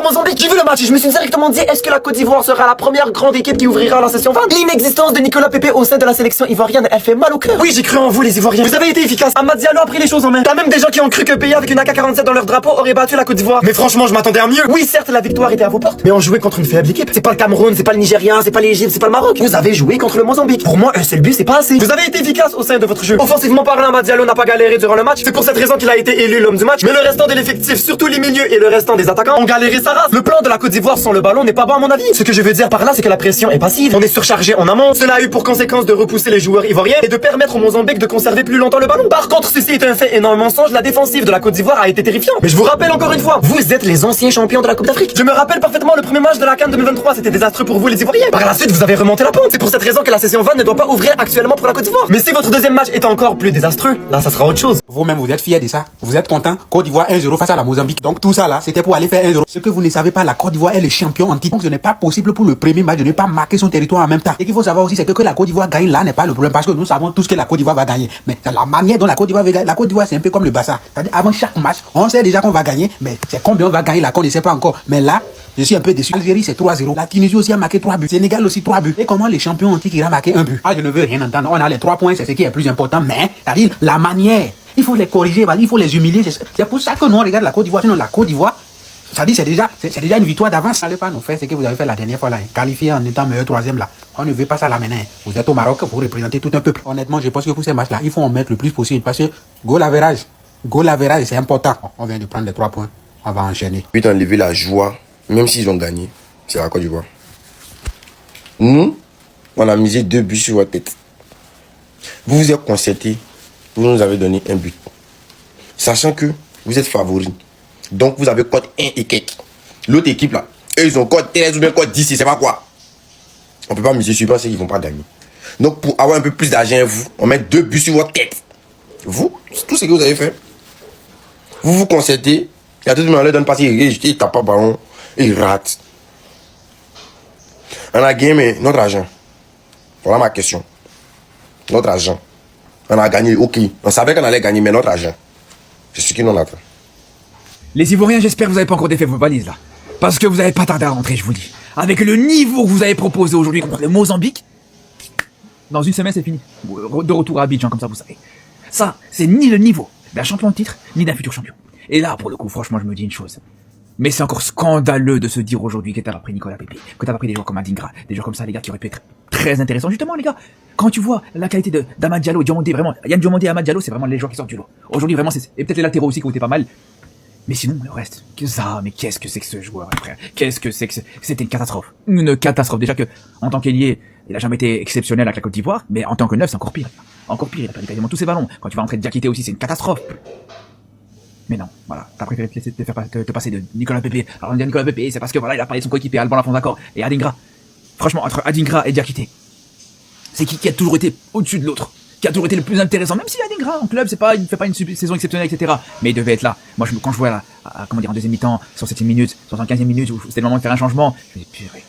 Mozambique. J'ai vu le match et je me suis directement dit, est-ce que la Côte d'Ivoire sera la première grande équipe qui ouvrira la session 20? L'inexistence de Nicolas Pepe au sein de la sélection ivoirienne, elle fait mal au cœur. Oui, j'ai cru en vous les Ivoiriens. Vous avez été efficaces. Amad Diallo a pris les choses en main. T'as même des gens qui ont cru que pays avec une AK-47 dans leur drapeau aurait battu la Côte d'Ivoire. Mais franchement, je m'attendais à mieux. Oui, certes, la victoire était à vos portes, mais on jouait contre une faible équipe. C'est pas le Cameroun, c'est pas le Nigeria, c'est pas l'Égypte, c'est pas le Maroc. Vous avez joué contre le Mozambique. Pour moi, un seul but, c'est pas assez. Vous avez été efficace au sein de votre jeu. Offensivement parlant, Amad Diallo n'a pas galéré durant le match. C'est pour cette raison qu'il a été élu l'homme du match. Mais le restant de l'effectif, surtout les milieux et le restant des attaquants, ont galéré sa race. Le plan de la Côte d'Ivoire sans le ballon n'est pas bon à mon avis. Ce que je veux dire par là, c'est que la pression est passive. On est surchargé en amont. Cela a eu pour conséquence de repousser les joueurs ivoiriens et de permettre au Mozambique de conserver plus longtemps le ballon. Par contre, ceci est un fait et non un mensonge, la défensive de la Côte d'Ivoire a été terrifiante. Mais je vous rappelle encore une fois, vous êtes les anciens champions de la Coupe d'Afrique. Je me rappelle parfaitement le premier match de la CAN 2023, c'était désastreux pour vous les Ivoiriens. Par la suite, vous avez remonté la pente. C'est pour cette raison que la session 20 ne doit pas ouvrir actuellement pour la Côte d'Ivoire. Mais si votre deuxième match est encore plus désastreux, là ça sera autre chose. Vous-même, vous êtes fiers de ça. Vous êtes content. Côte d'Ivoire 1-0 face à la Mozambique. Donc tout ça là, c'était pour aller faire 1-0. Ce que vous ne savez pas, la Côte d'Ivoire est le champion en titre. Donc ce n'est pas possible pour le premier match de ne pas marquer son territoire en même temps. Et qu'il faut savoir aussi, c'est que la Côte d'Ivoire gagne là n'est pas le problème parce que nous savons tous que la Côte d'Ivoire va gagner. Mais c'est la manière dont la Côte d'Ivoire va gagner. La Côte d'Ivoire c'est un peu comme le Barça. C'est-à-dire avant chaque match, on sait déjà qu'on va gagner, mais c'est combien on va gagner là qu'on ne sait pas encore. Mais là, je suis un peu déçu. L'Algérie c'est 3-0. La Tunisie aussi a marqué 3 buts. Sénégal aussi 3 buts. Et comment les champions en titre iront marquer un but? Ah, je ne veux rien entendre. On a les 3 points, c'est ce qui est plus important. Mais, c'est-à-dire la manière. Il faut les corriger, il faut les humilier. C'est pour ça que nous on regarde la Côte d'Ivoire. Sinon la Côte d'Ivoire, ça dit c'est déjà une victoire d'avance. N'allez pas nous faire ce que vous avez fait la dernière fois là, qualifié en étant meilleur troisième là. On ne veut pas ça là maintenant. Vous êtes au Maroc, vous représentez tout un peuple. Honnêtement, je pense que pour ces matchs là, il faut en mettre le plus possible parce que goal average, c'est important. On vient de prendre les 3 points, on va enchaîner. Puis enlever la joie, même s'ils ont gagné, c'est la Côte d'Ivoire. Nous, on a misé 2 buts sur votre tête. Vous vous êtes concertés. Vous nous avez donné un but. Sachant que vous êtes favoris. Donc vous avez code 1 et quelques. L'autre équipe là, eux ils ont code 13 ou bien code 10, c'est pas quoi. On peut pas miser sur parce qu'ils vont pas gagner. Donc pour avoir un peu plus d'argent, vous, on met 2 buts sur votre tête. Vous, tout ce que vous avez fait. Vous vous concertez. Et à tout le monde leur donne passer, il tape pas ballon, il rate. On a gagné mais notre argent. Voilà ma question. Notre argent. On a gagné, ok. On savait qu'on allait gagner, mais notre argent. C'est ce qui nous attend. Les Ivoiriens, j'espère que vous n'avez pas encore défait vos valises là. Parce que vous n'avez pas tardé à rentrer, je vous dis. Avec le niveau que vous avez proposé aujourd'hui contre le Mozambique, dans une semaine c'est fini. De retour à Abidjan, comme ça vous savez. Ça, c'est ni le niveau d'un champion de titre, ni d'un futur champion. Et là, pour le coup, franchement, je me dis une chose. Mais c'est encore scandaleux de se dire aujourd'hui que t'as pas pris Nicolas Pepe, que t'as pas pris des joueurs comme Adingra, des joueurs comme ça, les gars, qui auraient pu être très intéressants. Justement, les gars, quand tu vois la qualité d'Amad Diallo, Diomandé, vraiment, Yann Diomandé et Amad Diallo, c'est vraiment les joueurs qui sortent du lot. Aujourd'hui, vraiment, et peut-être les latéraux aussi qui ont été pas mal. Mais sinon, le reste, mais qu'est-ce que c'est que ce joueur, frère? Qu'est-ce que c'est que c'était une catastrophe. Une catastrophe. Déjà que, en tant qu'ailier, il a jamais été exceptionnel avec la Côte d'Ivoire, mais en tant que neuf, c'est encore pire. Encore pire, il a perdu quasiment tous ses ballons. Quand tu vas rentrer de Diakité aussi, c'est une catastrophe. Mais non, voilà, t'as préféré te passer de Nicolas Pepe. Alors on dit Nicolas Pepe, c'est parce que voilà, il a parlé de son coéquipier Alban Lafont, d'accord, et Adingra. Franchement, entre Adingra et Diakité, c'est qui a toujours été au-dessus de l'autre, qui a toujours été le plus intéressant, même si Adingra en club, il fait pas une saison exceptionnelle, etc. Mais il devait être là. Moi, quand je vois en deuxième mi-temps, 67e minute, 75e minute, où c'était le moment de faire un changement, je me dis, purée,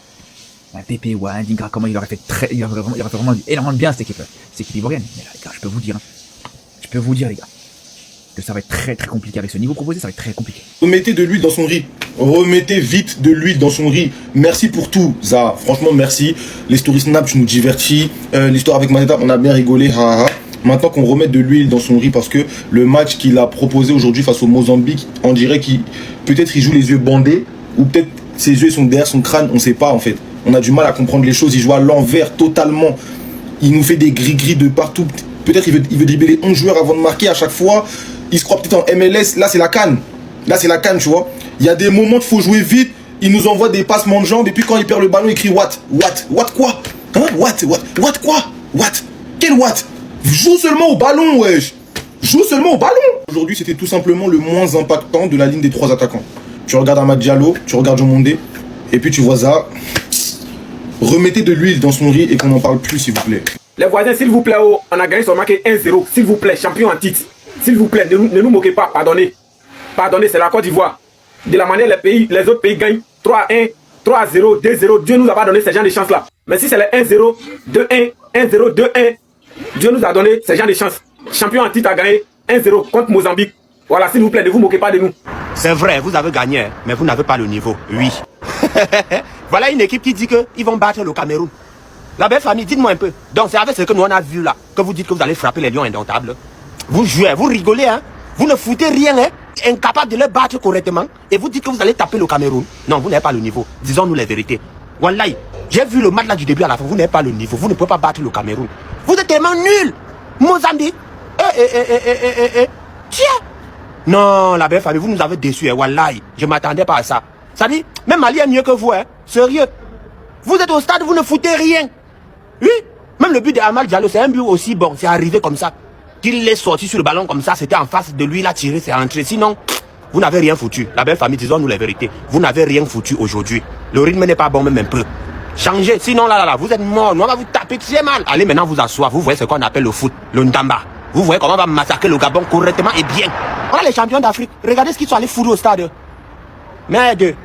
un Pepe ou un Adingra, comment il aurait fait il aurait vraiment énormément de bien cette équipe ivoirienne. Mais là, les gars, je peux vous dire, les gars, que ça va être très très compliqué avec ce niveau proposé, ça va être très compliqué. Remettez de l'huile dans son riz. Remettez vite de l'huile dans son riz. Merci pour tout, Za. Franchement, merci. Les stories Snap, tu nous divertis. L'histoire avec Mateta, on a bien rigolé. Ha, ha. Maintenant qu'on remette de l'huile dans son riz parce que le match qu'il a proposé aujourd'hui face au Mozambique, on dirait qu'il peut-être il joue les yeux bandés ou peut-être ses yeux sont derrière son crâne, on sait pas en fait. On a du mal à comprendre les choses. Il joue à l'envers totalement. Il nous fait des gris-gris de partout. Peut-être il veut dribbler les 11 joueurs avant de marquer à chaque fois. Il se croit peut-être en MLS, là c'est la CAN. Là c'est la CAN, tu vois. Il y a des moments qu'il faut jouer vite. Il nous envoie des passements de jambes et puis quand il perd le ballon, il crie what quoi? Hein? What quoi? What? Quel what? Joue seulement au ballon, wesh. Joue seulement au ballon. Aujourd'hui, c'était tout simplement le moins impactant de la ligne des 3 attaquants. Tu regardes Amad Diallo, tu regardes Diomandé et puis tu vois ça. Remettez de l'huile dans son riz et qu'on n'en parle plus, s'il vous plaît. Les voisins, s'il vous plaît, on a gagné sur marqué 1-0. S'il vous plaît, champion en titre. S'il vous plaît, ne nous moquez pas, pardonnez. Pardonnez, c'est la Côte d'Ivoire. De la manière les autres pays gagnent 3-1, 3-0, 2-0. Dieu nous a pas donné ces gens de chances-là. Mais si c'est les 1-0, 2-1, 1-0, 2-1, Dieu nous a donné ces gens de chances. Champion en titre a gagné 1-0 contre Mozambique. Voilà, s'il vous plaît, ne vous moquez pas de nous. C'est vrai, vous avez gagné, hein, mais vous n'avez pas le niveau. Oui. Voilà une équipe qui dit qu'ils vont battre le Cameroun. La belle famille, dites-moi un peu. Donc c'est avec ce que nous on a vu là, que vous dites que vous allez frapper les lions indomptables. Vous jouez, vous rigolez, hein. Vous ne foutez rien, hein. Incapable de les battre correctement. Et vous dites que vous allez taper le Cameroun. Non, vous n'avez pas le niveau. Disons-nous les vérités. Wallahi, j'ai vu le match là du début à la fin. Vous n'avez pas le niveau. Vous ne pouvez pas battre le Cameroun. Vous êtes tellement nuls. Mozambique. Tiens. Non, la belle famille, vous nous avez déçus, hein. Wallahi. Je ne m'attendais pas à ça. Ça dit, même Mali est mieux que vous, hein. Sérieux. Vous êtes au stade, vous ne foutez rien. Oui. Même le but de Amal Diallo, c'est un but aussi bon. C'est arrivé comme ça. Qu'il est sorti sur le ballon comme ça, c'était en face de lui, il a tiré, c'est rentré. Sinon, vous n'avez rien foutu. La belle famille, disons-nous la vérité. Vous n'avez rien foutu aujourd'hui. Le rythme n'est pas bon, même un peu. Changez. Sinon, là, vous êtes mort. Nous, on va vous taper très mal. Allez maintenant vous asseoir. Vous voyez ce qu'on appelle le foot, le ndamba. Vous voyez comment on va massacrer le Gabon correctement et bien. Voilà les champions d'Afrique. Regardez ce qu'ils sont allés foutre au stade. Merde.